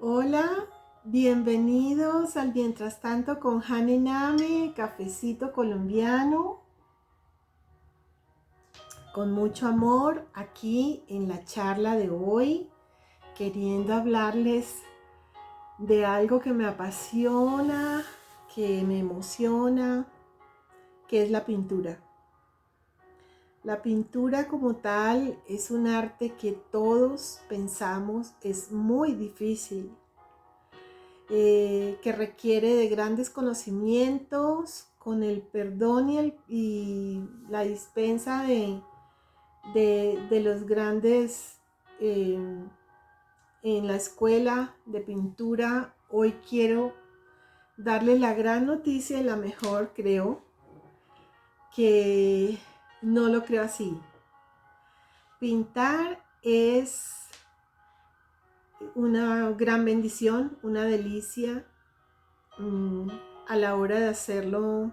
Hola, bienvenidos al Mientras Tanto con Hane Name, cafecito colombiano, con mucho amor aquí en la charla de hoy, queriendo hablarles de algo que me apasiona, que me emociona, que es la pintura. La pintura como tal es un arte que todos pensamos es muy difícil, que requiere de grandes conocimientos, con el perdón y la dispensa de los grandes eh, en la escuela de pintura. Hoy quiero darles la gran noticia y la mejor, creo, que no lo creo así. Pintar es una gran bendición, una delicia, a la hora de hacerlo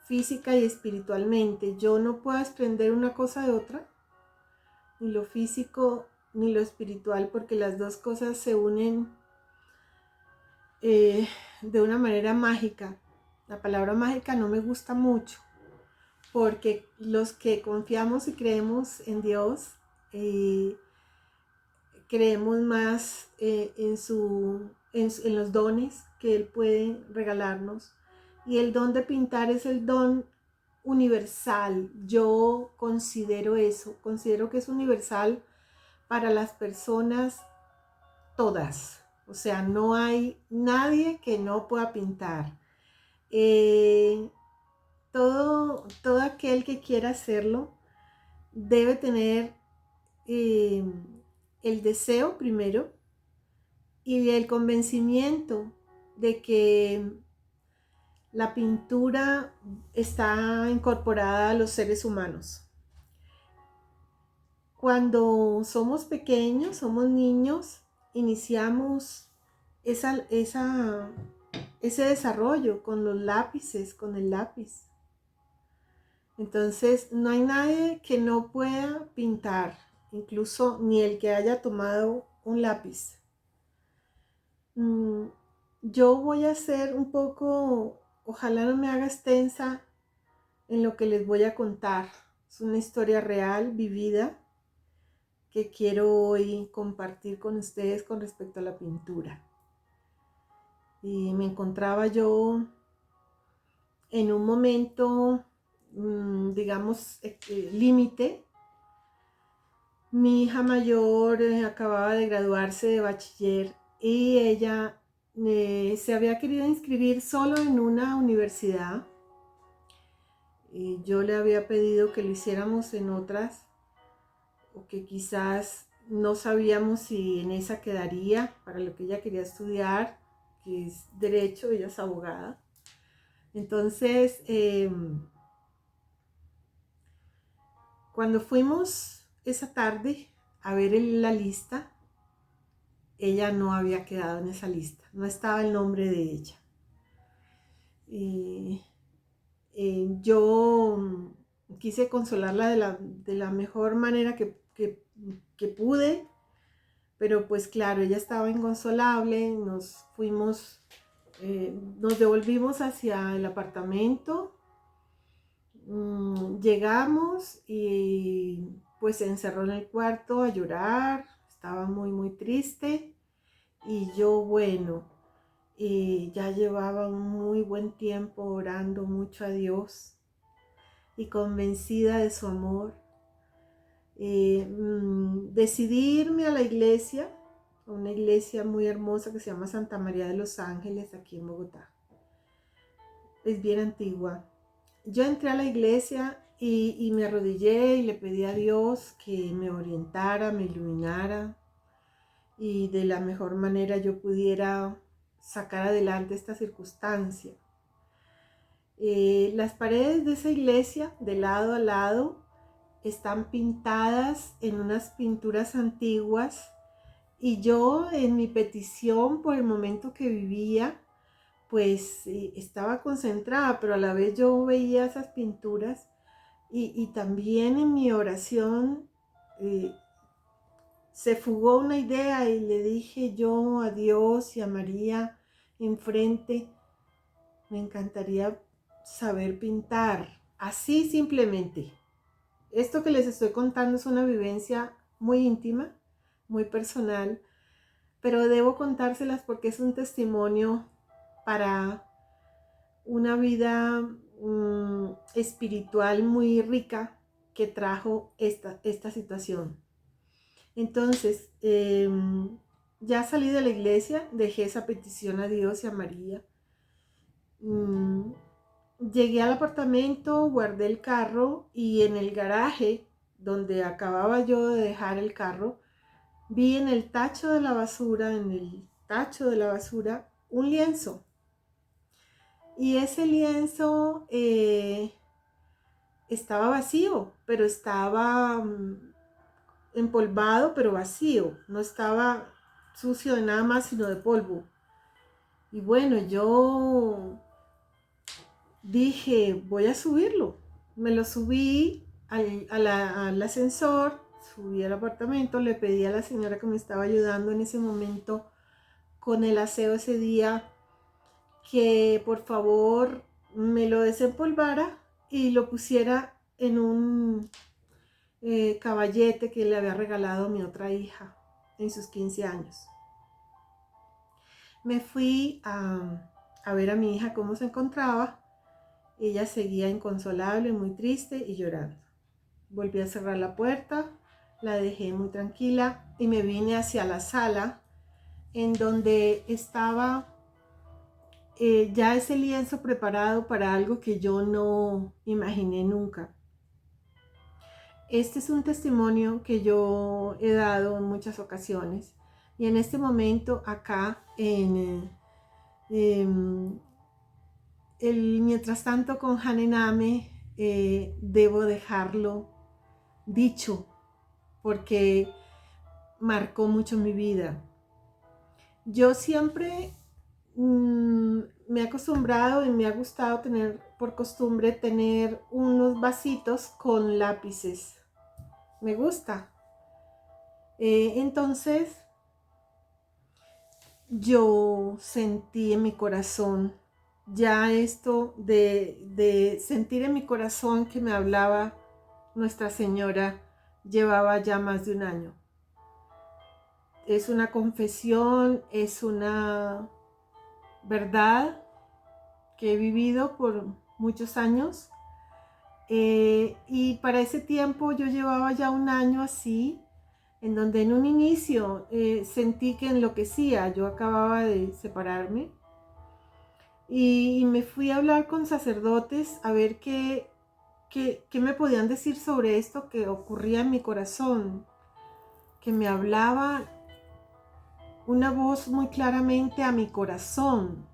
física y espiritualmente. Yo no puedo desprender una cosa de otra, ni lo físico ni lo espiritual, porque las dos cosas se unen de una manera mágica. La palabra mágica no me gusta mucho, porque los que confiamos y creemos en Dios, creemos más en los dones que Él puede regalarnos. Y el don de pintar es el don universal. Yo considero eso, considero que es universal para las personas todas. O sea, no hay nadie que no pueda pintar. Eh, todo aquel que quiera hacerlo debe tener eh, el deseo primero y el convencimiento de que la pintura está incorporada a los seres humanos. Cuando somos pequeños, somos niños, iniciamos ese desarrollo con los lápices, con el lápiz. Entonces, no hay nadie que no pueda pintar, incluso ni el que haya tomado un lápiz. Yo voy a hacer un poco, ojalá no me haga extensa en lo que les voy a contar. Es una historia real, vivida, que quiero hoy compartir con ustedes con respecto a la pintura. Y me encontraba yo en un momento, digamos, límite. Mi hija mayor acababa de graduarse de bachiller y ella se había querido inscribir solo en una universidad. Y yo le había pedido que lo hiciéramos en otras, o que quizás no sabíamos si en esa quedaría para lo que ella quería estudiar, que es derecho, ella es abogada. Entonces, cuando fuimos esa tarde a ver la lista, ella no había quedado en esa lista, no estaba el nombre de ella. Yo quise consolarla de la mejor manera que pude, pero pues claro, ella estaba inconsolable. Nos devolvimos hacia el apartamento. Llegamos y pues se encerró en el cuarto a llorar, estaba muy muy triste. Y yo, bueno, ya llevaba un muy buen tiempo orando mucho a Dios y convencida de su amor. Decidí irme a la iglesia, a una iglesia muy hermosa que se llama Santa María de los Ángeles, aquí en Bogotá. Es bien antigua. Yo entré a la iglesia y me arrodillé y le pedí a Dios que me orientara, me iluminara y de la mejor manera yo pudiera sacar adelante esta circunstancia. Las paredes de esa iglesia, de lado a lado, están pintadas en unas pinturas antiguas, y yo, en mi petición por el momento que vivía, pues estaba concentrada, pero a la vez yo veía esas pinturas y también en mi oración se fugó una idea y le dije yo a Dios y a María enfrente, me encantaría saber pintar, así simplemente. Esto que les estoy contando es una vivencia muy íntima, muy personal, pero debo contárselas porque es un testimonio para una vida espiritual muy rica que trajo esta situación. Entonces, ya salí de la iglesia, dejé esa petición a Dios y a María. Llegué al apartamento, guardé el carro y en el garaje donde acababa yo de dejar el carro, vi en el tacho de la basura, un lienzo. Y ese lienzo estaba vacío, pero estaba empolvado, pero vacío. No estaba sucio de nada más, sino de polvo. Y bueno, yo dije, voy a subirlo. Me lo subí al ascensor, subí al apartamento, le pedí a la señora que me estaba ayudando en ese momento con el aseo ese día que por favor me lo desempolvara y lo pusiera en un caballete que le había regalado a mi otra hija en sus 15 años. Me fui a ver a mi hija cómo se encontraba. Ella seguía inconsolable, muy triste y llorando. Volví a cerrar la puerta, la dejé muy tranquila y me vine hacia la sala en donde estaba ya ese lienzo preparado para algo que yo no imaginé nunca. Este es un testimonio que yo he dado en muchas ocasiones y en este momento acá mientras tanto con Hanename debo dejarlo dicho porque marcó mucho mi vida. Yo siempre me he acostumbrado y me ha gustado tener por costumbre tener unos vasitos con lápices. Me gusta. Entonces yo sentí en mi corazón ya esto de sentir en mi corazón que me hablaba Nuestra Señora llevaba ya más de un año. Es una confesión, es una verdad que he vivido por muchos años y para ese tiempo yo llevaba ya un año así, en donde en un inicio sentí que enloquecía. Yo acababa de separarme y me fui a hablar con sacerdotes a ver qué me podían decir sobre esto que ocurría en mi corazón, que me hablaba una voz muy claramente a mi corazón,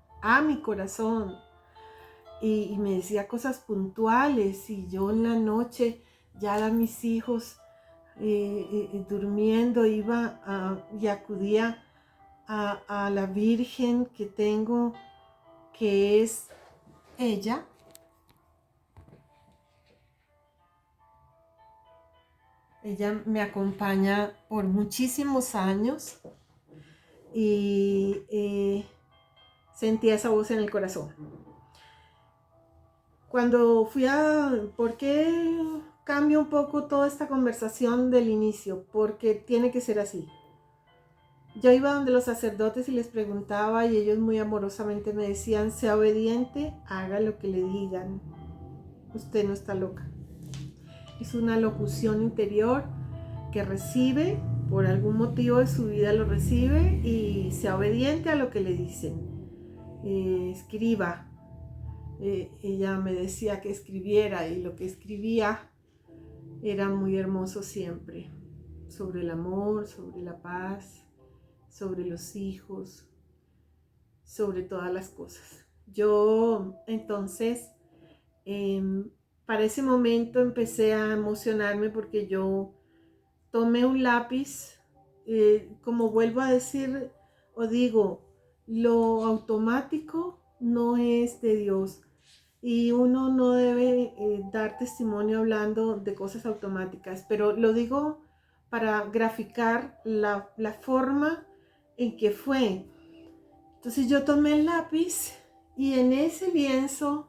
y me decía cosas puntuales y yo en la noche ya a mis hijos durmiendo iba y acudía a la Virgen que tengo, que es ella. Ella me acompaña por muchísimos años y sentía esa voz en el corazón. Cuando ¿por qué cambio un poco toda esta conversación del inicio? Porque tiene que ser así. Yo iba donde los sacerdotes y les preguntaba y ellos muy amorosamente me decían, sea obediente, haga lo que le digan. Usted no está loca. Es una locución interior que recibe, por algún motivo de su vida lo recibe y sea obediente a lo que le dicen. Escriba. Ella me decía que escribiera y lo que escribía era muy hermoso siempre, sobre el amor, sobre la paz, sobre los hijos, sobre todas las cosas. Yo entonces para ese momento empecé a emocionarme porque yo tomé un lápiz, como vuelvo a decir o digo, lo automático no es de Dios. Y uno no debe dar testimonio hablando de cosas automáticas, pero lo digo para graficar la forma en que fue. Entonces yo tomé el lápiz y en ese lienzo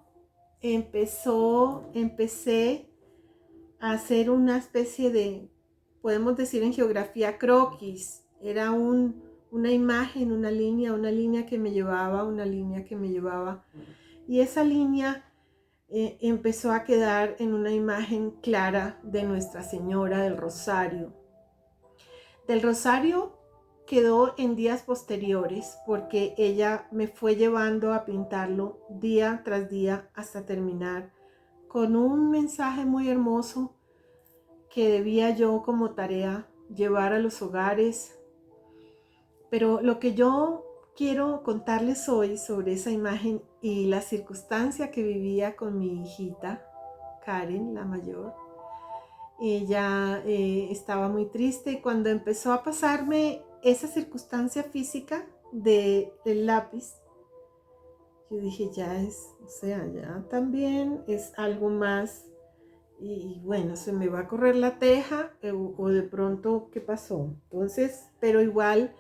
empecé a hacer una especie de, podemos decir en geografía, croquis. Era una imagen, una línea que me llevaba, una línea que me llevaba. Y esa línea empezó a quedar en una imagen clara de Nuestra Señora del Rosario. Del Rosario quedó en días posteriores porque ella me fue llevando a pintarlo día tras día hasta terminar con un mensaje muy hermoso que debía yo como tarea llevar a los hogares. Pero lo que yo quiero contarles hoy sobre esa imagen y la circunstancia que vivía con mi hijita, Karen, la mayor, ella estaba muy triste y cuando empezó a pasarme esa circunstancia física del lápiz, yo dije, ya es, o sea, ya también es algo más y bueno, se me va a correr la teja o de pronto, ¿qué pasó? Entonces, pero igual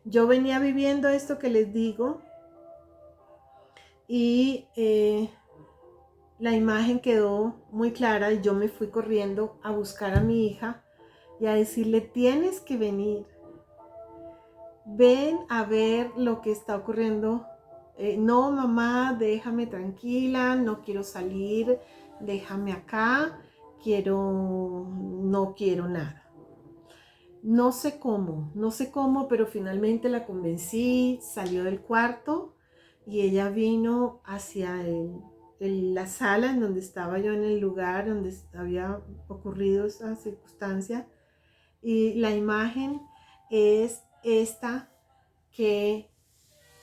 yo venía viviendo esto que les digo y la imagen quedó muy clara y yo me fui corriendo a buscar a mi hija y a decirle, tienes que venir, ven a ver lo que está ocurriendo. No, mamá, déjame tranquila, no quiero salir, déjame acá, no quiero nada. No sé cómo, pero finalmente la convencí, salió del cuarto y ella vino hacia la sala en donde estaba yo, en el lugar donde había ocurrido esa circunstancia. Y la imagen es esta que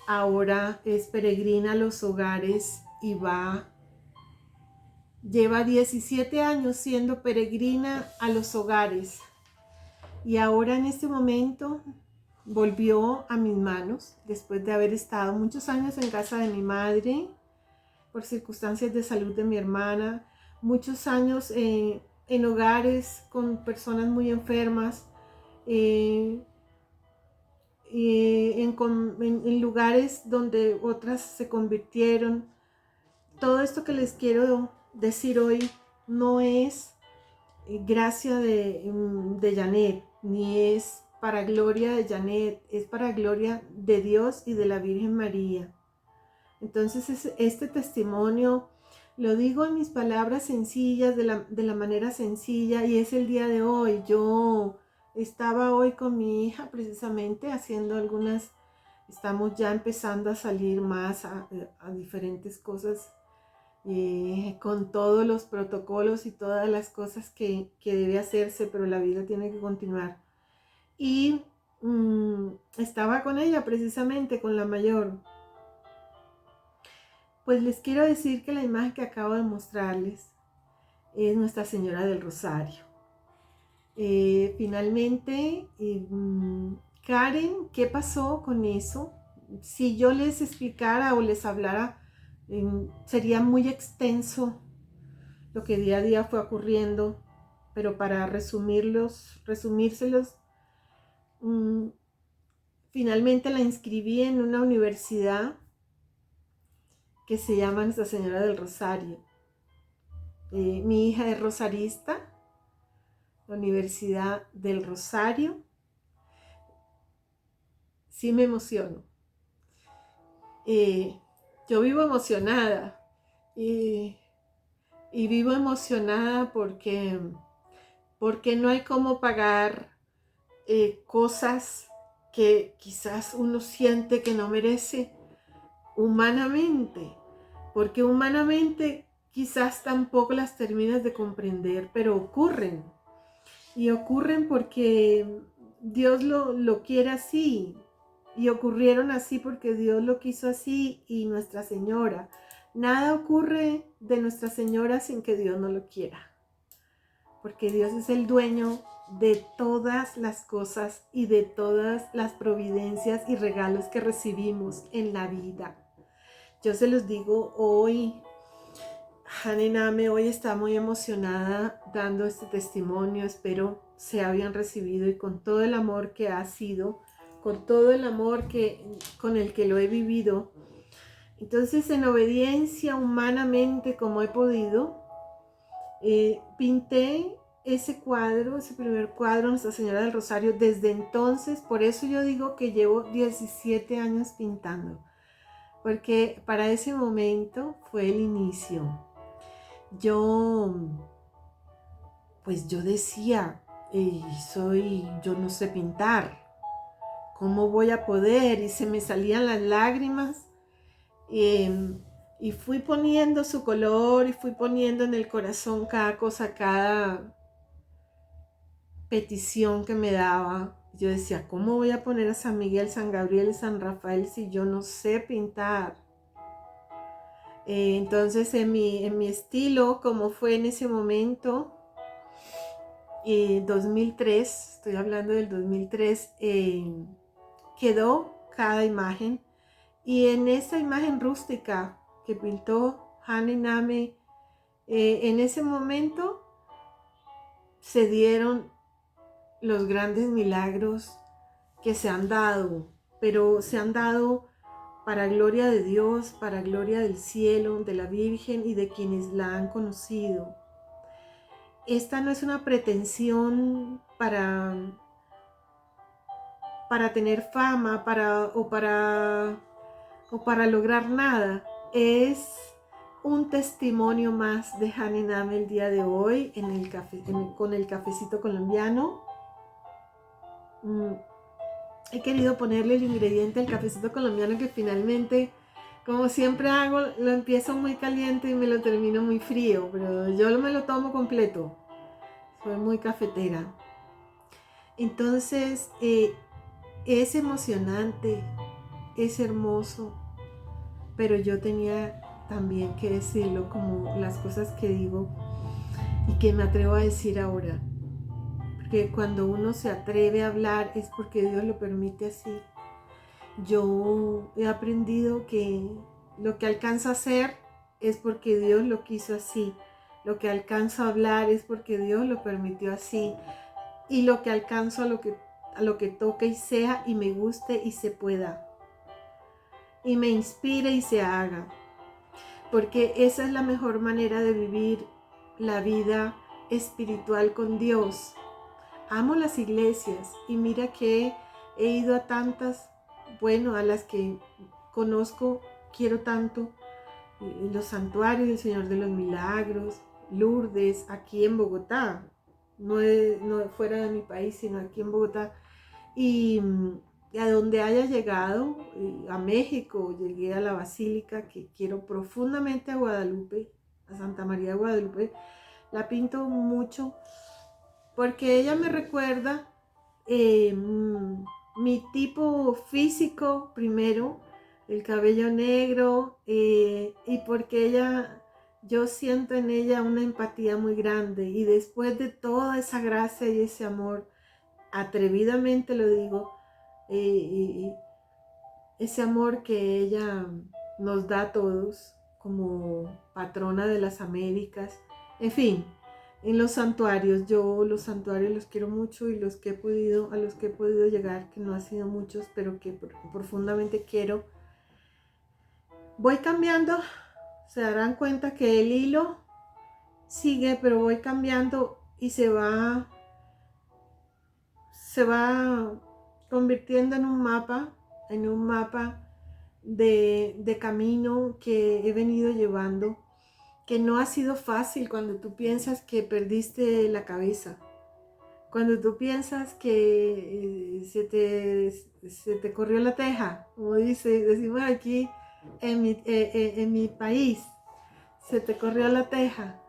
ahora es peregrina a los hogares y lleva 17 años siendo peregrina a los hogares. Y ahora en este momento volvió a mis manos después de haber estado muchos años en casa de mi madre por circunstancias de salud de mi hermana, muchos años en hogares con personas muy enfermas, en lugares donde otras se convirtieron. Todo esto que les quiero decir hoy no es gracia de Janet, ni es para gloria de Janet, es para gloria de Dios y de la Virgen María. Entonces este testimonio lo digo en mis palabras sencillas, de la manera sencilla, y es el día de hoy. Yo estaba hoy con mi hija precisamente haciendo estamos ya empezando a salir más a diferentes cosas, con todos los protocolos y todas las cosas que debe hacerse, pero la vida tiene que continuar. Y estaba con ella precisamente, con la mayor. Pues les quiero decir que la imagen que acabo de mostrarles es Nuestra Señora del Rosario. Finalmente, Karen, ¿qué pasó con eso? Si yo les explicara o les hablara, sería muy extenso lo que día a día fue ocurriendo, pero para resumírselos, finalmente la inscribí en una universidad que se llama Nuestra Señora del Rosario. Mi hija es rosarista, la Universidad del Rosario. Sí me emociono. Yo vivo emocionada y vivo emocionada porque no hay cómo pagar cosas que quizás uno siente que no merece humanamente, porque humanamente quizás tampoco las terminas de comprender, pero ocurren, y ocurren porque Dios lo quiere así, y ocurrieron así porque Dios lo quiso así, y Nuestra Señora. Nada ocurre de Nuestra Señora sin que Dios no lo quiera, porque Dios es el dueño de todas las cosas y de todas las providencias y regalos que recibimos en la vida. Yo se los digo hoy, Hanename hoy está muy emocionada dando este testimonio. Espero sea bien recibido y con todo el amor que ha sido, con todo el amor con el que lo he vivido. Entonces, en obediencia humanamente como he podido, pinté ese cuadro, ese primer cuadro, Nuestra Señora del Rosario. Desde entonces, por eso yo digo que llevo 17 años pintando, porque para ese momento fue el inicio. Pues yo decía, yo no sé pintar, ¿cómo voy a poder? Y se me salían las lágrimas. Y fui poniendo su color y fui poniendo en el corazón cada cosa, cada petición que me daba. Yo decía, ¿cómo voy a poner a San Miguel, San Gabriel y San Rafael si yo no sé pintar? Entonces en mi estilo, como fue en ese momento, 2003, estoy hablando del 2003, quedó cada imagen. Y en esa imagen rústica que pintó Hane Name, en ese momento se dieron los grandes milagros que se han dado, pero se han dado para gloria de Dios, para gloria del cielo, de la Virgen y de quienes la han conocido. Esta no es una pretensión para tener fama, o para lograr nada. Es un testimonio más de Hane Name el día de hoy con el cafecito colombiano. He querido ponerle el ingrediente al cafecito colombiano que finalmente, como siempre hago, lo empiezo muy caliente y me lo termino muy frío, pero yo me lo tomo completo. Soy muy cafetera. Entonces, es emocionante, es hermoso, pero yo tenía también que decirlo, como las cosas que digo y que me atrevo a decir ahora. Porque cuando uno se atreve a hablar es porque Dios lo permite así. Yo he aprendido que lo que alcanzo a hacer es porque Dios lo quiso así. Lo que alcanzo a hablar es porque Dios lo permitió así. Y lo que alcanzo a lo que toque y sea y me guste y se pueda. Y me inspire y se haga. Porque esa es la mejor manera de vivir la vida espiritual con Dios. Amo las iglesias y mira que he ido a tantas, bueno, a las que conozco, quiero tanto, los santuarios del Señor de los Milagros, Lourdes, aquí en Bogotá, no fuera de mi país, sino aquí en Bogotá, y a donde haya llegado, a México, llegué a la Basílica, que quiero profundamente, a Guadalupe, a Santa María de Guadalupe, la pinto mucho, porque ella me recuerda mi tipo físico primero, el cabello negro, y porque yo siento en ella una empatía muy grande, y después de toda esa gracia y ese amor, atrevidamente lo digo, ese amor que ella nos da a todos como patrona de las Américas, en fin. En los santuarios, yo los santuarios los quiero mucho, y a los que he podido llegar, que no han sido muchos, pero que profundamente quiero. Voy cambiando, se darán cuenta que el hilo sigue, pero voy cambiando y se va convirtiendo en un mapa de camino que he venido llevando, que no ha sido fácil cuando tú piensas que perdiste la cabeza, cuando tú piensas que se te corrió la teja, como decimos aquí en mi país, se te corrió la teja.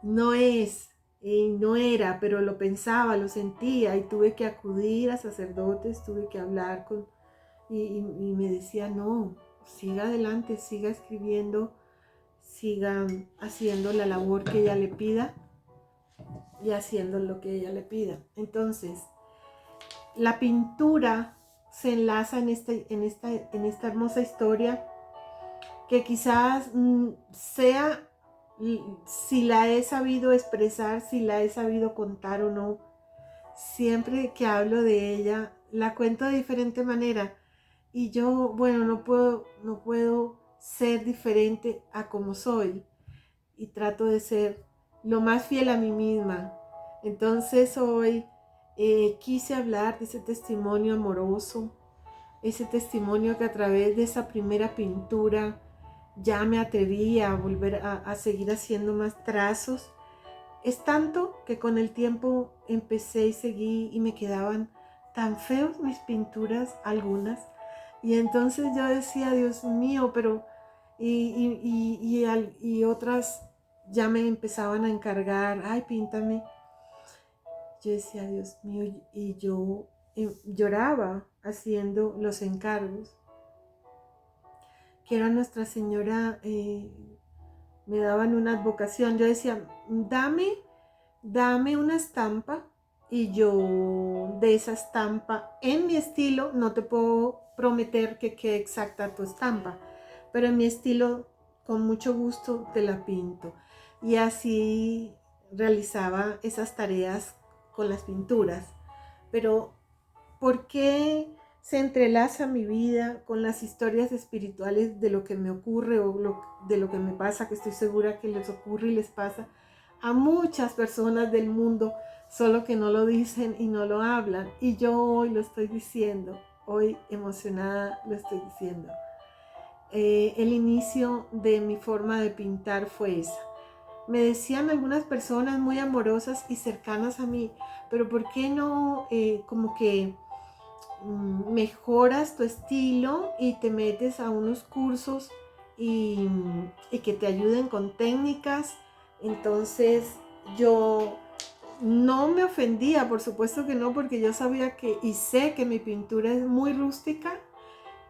No es, no era, pero lo pensaba, lo sentía, y tuve que acudir a sacerdotes, tuve que hablar y me decía, no, siga adelante, siga escribiendo, siga haciendo la labor que ella le pida y haciendo lo que ella le pida. Entonces, la pintura se enlaza en esta hermosa historia, que quizás sea, si la he sabido expresar, si la he sabido contar o no, siempre que hablo de ella, la cuento de diferente manera. Y yo, bueno, no puedo ser diferente a como soy. Y trato de ser lo más fiel a mí misma. Entonces hoy quise hablar de ese testimonio amoroso, ese testimonio que a través de esa primera pintura ya me atreví a volver a seguir haciendo más trazos. Es tanto que con el tiempo empecé y seguí y me quedaban tan feos mis pinturas, algunas. Y entonces yo decía, Dios mío, pero y otras ya me empezaban a encargar, ay, píntame. Yo decía, Dios mío, y yo lloraba haciendo los encargos. Que era Nuestra Señora, me daban una advocación. Yo decía, dame una estampa y yo de esa estampa, en mi estilo, no te puedo prometer que quede exacta tu estampa, pero en mi estilo, con mucho gusto, te la pinto. Y así realizaba esas tareas con las pinturas. Pero ¿por qué se entrelaza mi vida con las historias espirituales de lo que me ocurre de lo que me pasa, que estoy segura que les ocurre y les pasa a muchas personas del mundo, solo que no lo dicen y no lo hablan? Y yo hoy lo estoy diciendo, hoy emocionada lo estoy diciendo. El inicio de mi forma de pintar fue esa. Me decían algunas personas muy amorosas y cercanas a mí, pero ¿por qué no como que mejoras tu estilo y te metes a unos cursos y que te ayuden con técnicas? Entonces yo no me ofendía, por supuesto que no, porque yo sabía que y sé que mi pintura es muy rústica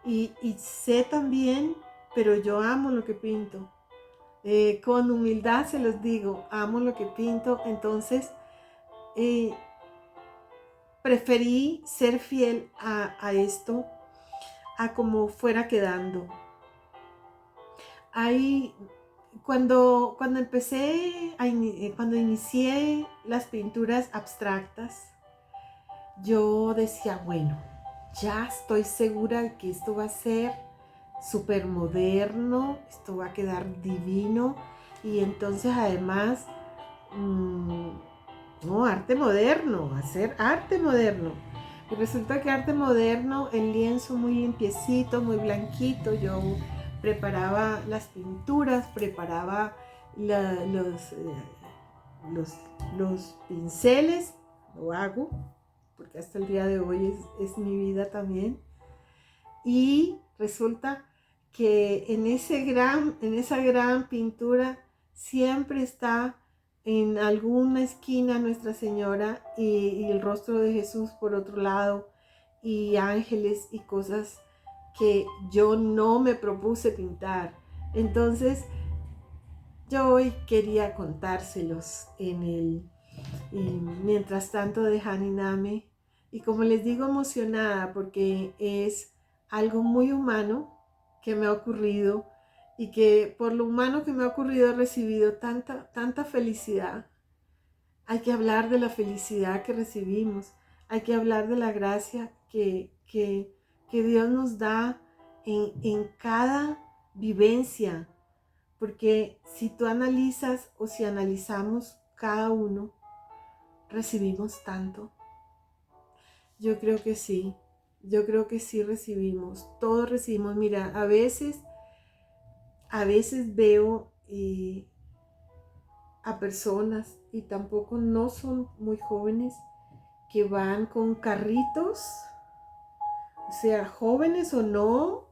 y sé también, pero yo amo lo que pinto. Con humildad se los digo, amo lo que pinto. Entonces eh, preferí ser fiel a esto, a como fuera quedando. Ahí, cuando cuando inicié las pinturas abstractas, yo decía, bueno, ya estoy segura de que esto va a ser súper moderno, esto va a quedar divino. Y entonces además, no, arte moderno, hacer arte moderno. Y resulta que arte moderno, el lienzo muy limpiecito, muy blanquito. Yo preparaba las pinturas, preparaba la- los, los pinceles, lo hago, porque hasta el día de hoy es mi vida también. Y resulta que en esa gran pintura siempre está en alguna esquina Nuestra Señora y el rostro de Jesús por otro lado, y ángeles y cosas que yo no me propuse pintar. Entonces yo hoy quería contárselos mientras tanto de Haniname, y como les digo, emocionada porque es algo muy humano que me ha ocurrido, y que por lo humano que me ha ocurrido he recibido tanta felicidad. Hay que hablar de la felicidad que recibimos, hay que hablar de la gracia que Dios nos da en cada vivencia, porque si tú analizas o si analizamos cada uno, recibimos tanto. Yo creo que sí, yo creo que sí recibimos, todos recibimos. Mira, a veces veo a personas, y tampoco no son muy jóvenes, que van con carritos, o sea, jóvenes o no,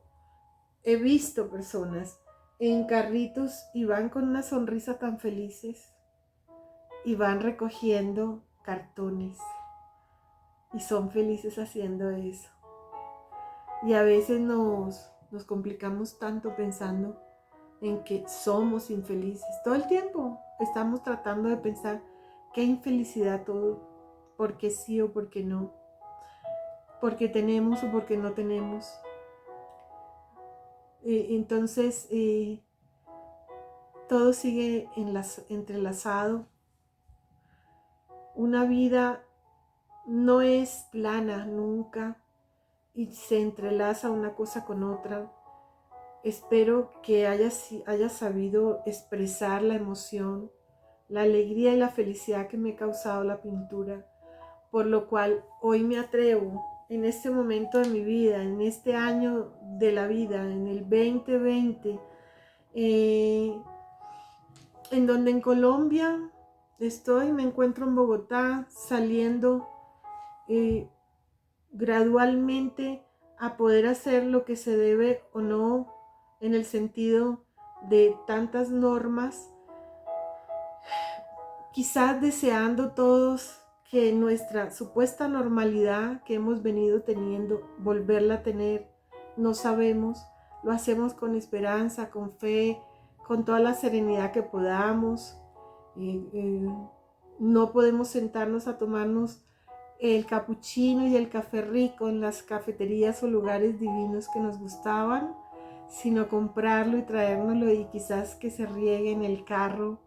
he visto personas en carritos y van con una sonrisa tan felices y van recogiendo cartones y son felices haciendo eso. Y a veces nos complicamos tanto pensando en que somos infelices. Todo el tiempo estamos tratando de pensar qué infelicidad todo, porque sí o porque no, porque tenemos o porque no tenemos. Entonces todo sigue entrelazado. Una vida no es plana nunca y se entrelaza una cosa con otra. Espero que hayas sabido expresar la emoción, la alegría y la felicidad que me ha causado la pintura, por lo cual hoy me atrevo en este momento de mi vida, en este año de la vida, en el 2020, en donde en Colombia me encuentro en Bogotá, saliendo gradualmente a poder hacer lo que se debe o no, en el sentido de tantas normas, quizás deseando todos que nuestra supuesta normalidad que hemos venido teniendo, volverla a tener, no sabemos, lo hacemos con esperanza, con fe, con toda la serenidad que podamos. No podemos sentarnos a tomarnos el capuchino y el café rico en las cafeterías o lugares divinos que nos gustaban, sino comprarlo y traérnoslo y quizás que se riegue en el carro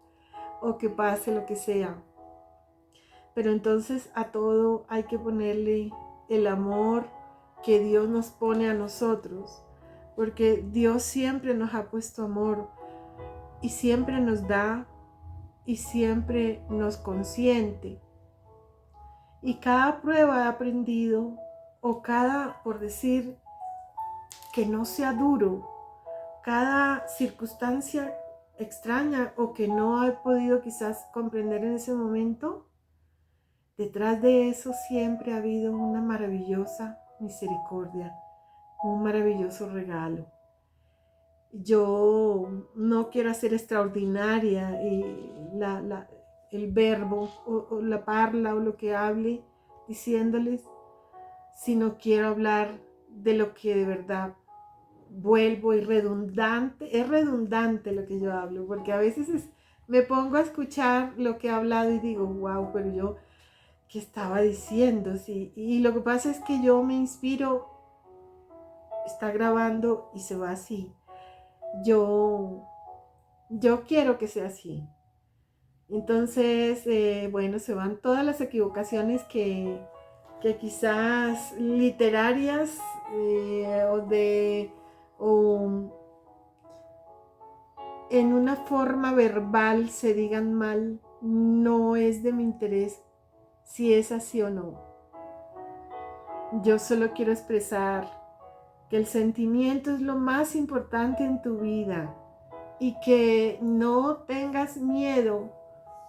o que pase lo que sea. Pero entonces a todo hay que ponerle el amor que Dios nos pone a nosotros, porque Dios siempre nos ha puesto amor y siempre nos da y siempre nos consiente. Y cada prueba he aprendido, o cada, por decir, que no sea duro, cada circunstancia extraña o que no he podido quizás comprender en ese momento, detrás de eso siempre ha habido una maravillosa misericordia, un maravilloso regalo. Yo no quiero hacer extraordinaria el verbo o la parla o lo que hable diciéndoles, sino quiero hablar de lo que de verdad vuelvo y es redundante lo que yo hablo, porque a veces me pongo a escuchar lo que he hablado y digo, wow, pero yo, ¿qué estaba diciendo? Sí, y lo que pasa es que yo me inspiro, está grabando y se va así. Yo quiero que sea así. Entonces, bueno, se van todas las equivocaciones que quizás literarias o en una forma verbal se digan mal, no es de mi interés si es así o no. Yo solo quiero expresar que el sentimiento es lo más importante en tu vida y que no tengas miedo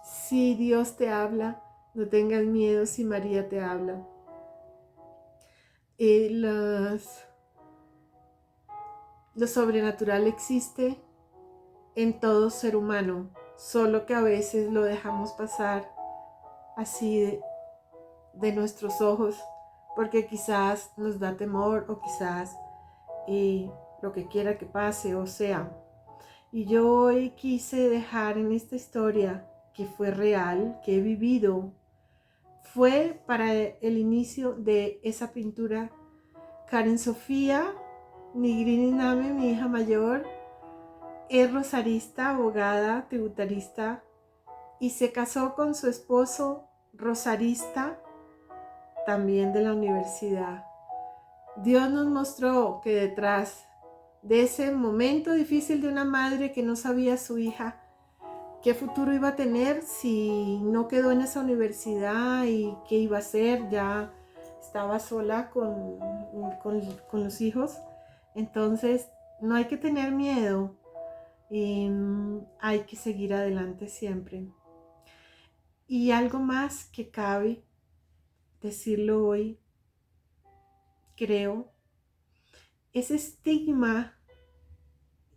si Dios te habla, no tengas miedo si María te habla. Lo sobrenatural existe en todo ser humano, solo que a veces lo dejamos pasar así de nuestros ojos, porque quizás nos da temor o quizás lo que quiera que pase o sea. Y yo hoy quise dejar en esta historia que fue real, que he vivido, fue para el inicio de esa pintura. Karen Sofía Nigrini Name, mi hija mayor, es rosarista, abogada, tributarista, y se casó con su esposo rosarista, también de la universidad. Dios nos mostró que detrás de ese momento difícil de una madre que no sabía a su hija qué futuro iba a tener si no quedó en esa universidad y qué iba a hacer, ya estaba sola con los hijos. Entonces no hay que tener miedo y hay que seguir adelante siempre. Y algo más que cabe decirlo hoy, creo, ese estigma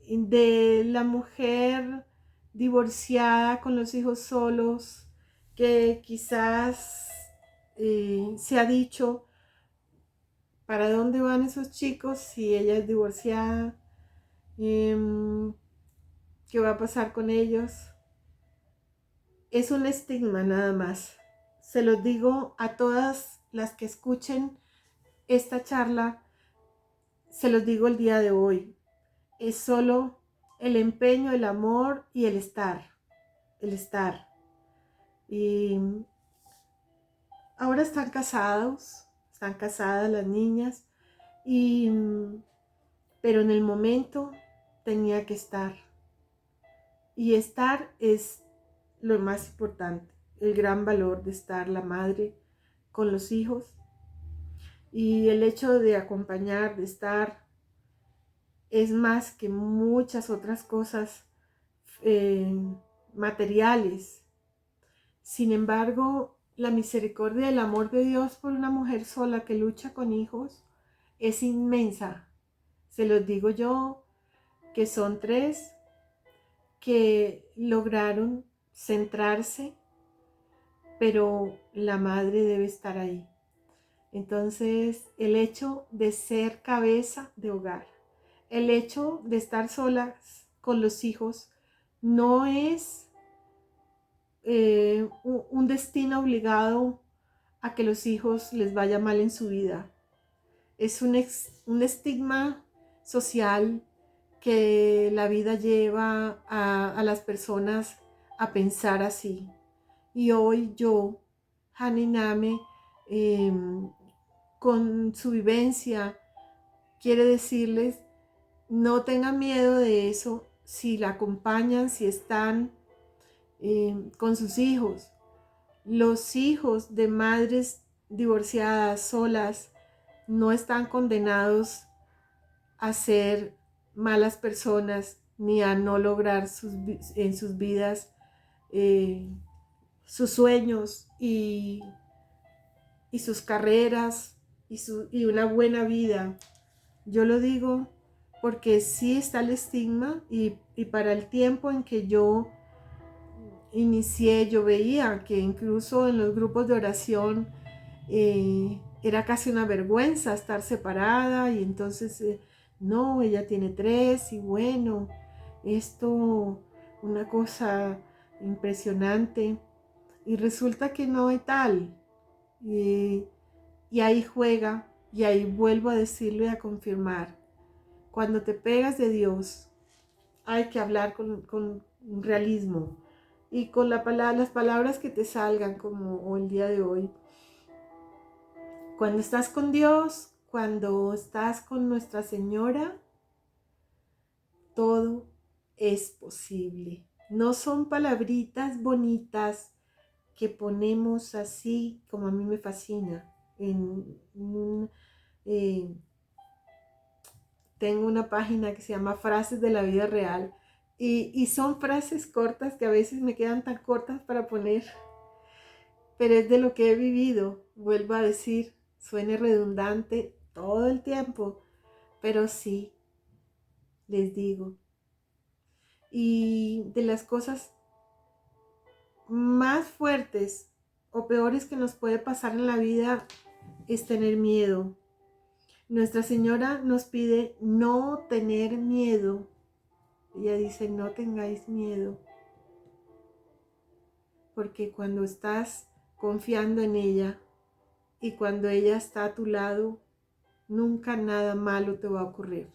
de la mujer divorciada con los hijos solos, que quizás se ha dicho, ¿para dónde van esos chicos si ella es divorciada? ¿Qué va a pasar con ellos? Es un estigma nada más. Se los digo a todas las que escuchen esta charla, se los digo el día de hoy. Es solo el empeño, el amor y el estar. Y ahora están casadas las niñas, y, pero en el momento tenía que estar. Y estar es lo más importante, el gran valor de estar la madre con los hijos. Y el hecho de acompañar, de estar, es más que muchas otras cosas eh, materiales. Sin embargo, la misericordia y el amor de Dios por una mujer sola que lucha con hijos es inmensa. Se los digo yo, que son 3 que lograron centrarse, pero la madre debe estar ahí. Entonces, el hecho de ser cabeza de hogar, el hecho de estar solas con los hijos, no es un destino obligado a que los hijos les vaya mal en su vida. Es un estigma social que la vida lleva a las personas a pensar así. Y hoy yo, Hani Name, eh, con su vivencia, quiere decirles, no tengan miedo de eso si la acompañan, si están con sus hijos. Los hijos de madres divorciadas, solas, no están condenados a ser malas personas ni a no lograr en sus vidas sus sueños y sus carreras y una buena vida. Yo lo digo porque sí está el estigma, y para el tiempo en que yo inicié, yo veía que incluso en los grupos de oración era casi una vergüenza estar separada, y entonces no, ella tiene 3 y bueno, esto, una cosa impresionante, y resulta que no hay tal. Y ahí juega, y ahí vuelvo a decirlo y a confirmar, cuando te pegas de Dios hay que hablar con realismo y con las palabras que te salgan, como el día de hoy. Cuando estás con Dios, cuando estás con Nuestra Señora, todo es posible. No son palabritas bonitas que ponemos así, como a mí me fascina. Eh, Tengo una página que se llama Frases de la Vida Real, y son frases cortas que a veces me quedan tan cortas para poner, pero es de lo que he vivido. Vuelvo a decir, suene redundante todo el tiempo, pero sí, les digo. Y de las cosas más fuertes o peores que nos puede pasar en la vida es tener miedo. Nuestra Señora nos pide no tener miedo. Ella dice, no tengáis miedo, porque cuando estás confiando en ella y cuando ella está a tu lado, nunca nada malo te va a ocurrir.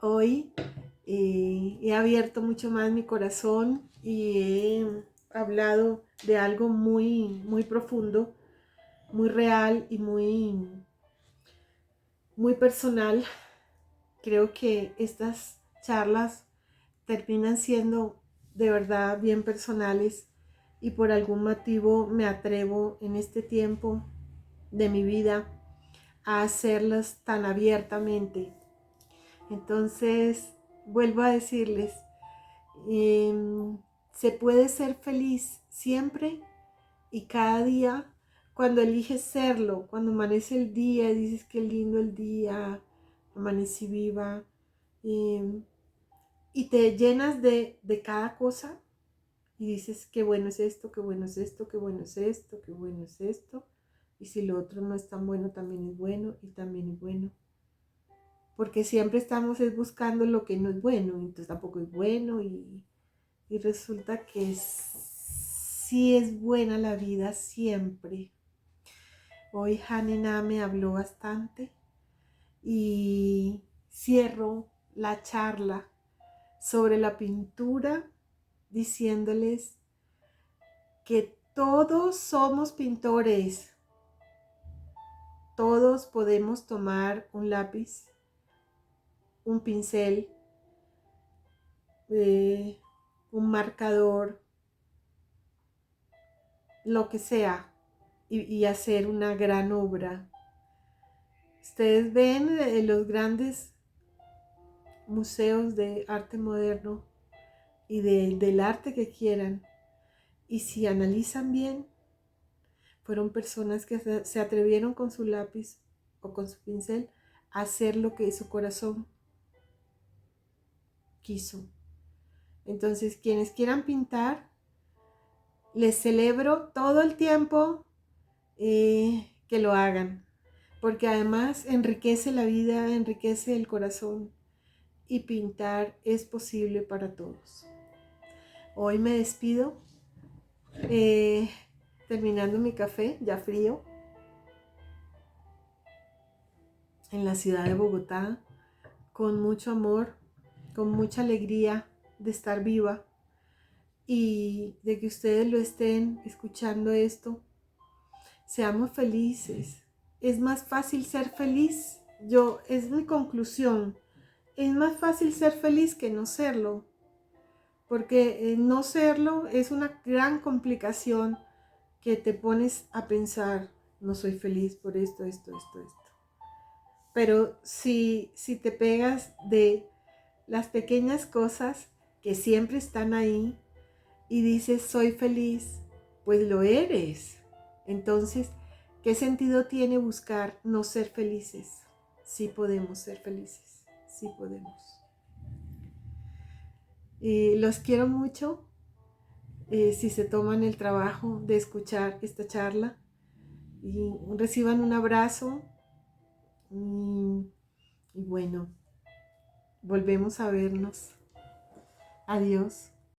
Hoy he abierto mucho más mi corazón y he hablado de algo muy, muy profundo, muy real y muy, muy personal. Creo que estas charlas terminan siendo de verdad bien personales, y por algún motivo me atrevo en este tiempo de mi vida a hacerlas tan abiertamente. Entonces, vuelvo a decirles, se puede ser feliz siempre y cada día cuando eliges serlo, cuando amanece el día y dices qué lindo el día, amanecí viva, y te llenas de cada cosa y dices qué bueno es esto, qué bueno es esto, qué bueno es esto, qué bueno es esto, y si lo otro no es tan bueno, también es bueno y también es bueno. Porque siempre estamos buscando lo que no es bueno, entonces tampoco es bueno, y resulta que sí es buena la vida siempre. Hoy Hanina me habló bastante y cierro la charla sobre la pintura diciéndoles que todos somos pintores. Todos podemos tomar un lápiz, un pincel, un marcador, lo que sea, y hacer una gran obra. Ustedes ven los grandes museos de arte moderno y del arte que quieran, y si analizan bien, fueron personas que se atrevieron con su lápiz o con su pincel a hacer lo que su corazón quiso. Entonces, quienes quieran pintar, les celebro todo el tiempo que lo hagan, porque además enriquece la vida, enriquece el corazón, y pintar es posible para todos. Hoy me despido, terminando mi café, ya frío, en la ciudad de Bogotá, con mucho amor, con mucha alegría de estar viva y de que ustedes lo estén escuchando esto. Seamos felices. Es más fácil ser feliz. Es mi conclusión. Es más fácil ser feliz que no serlo. Porque no serlo es una gran complicación que te pones a pensar, no soy feliz por esto, esto. Pero si te pegas de las pequeñas cosas que siempre están ahí y dices soy feliz, pues lo eres. Entonces, ¿qué sentido tiene buscar no ser felices? Sí podemos ser felices, sí podemos. Los quiero mucho. Si se toman el trabajo de escuchar esta charla y reciban un abrazo y bueno, volvemos a vernos. Adiós.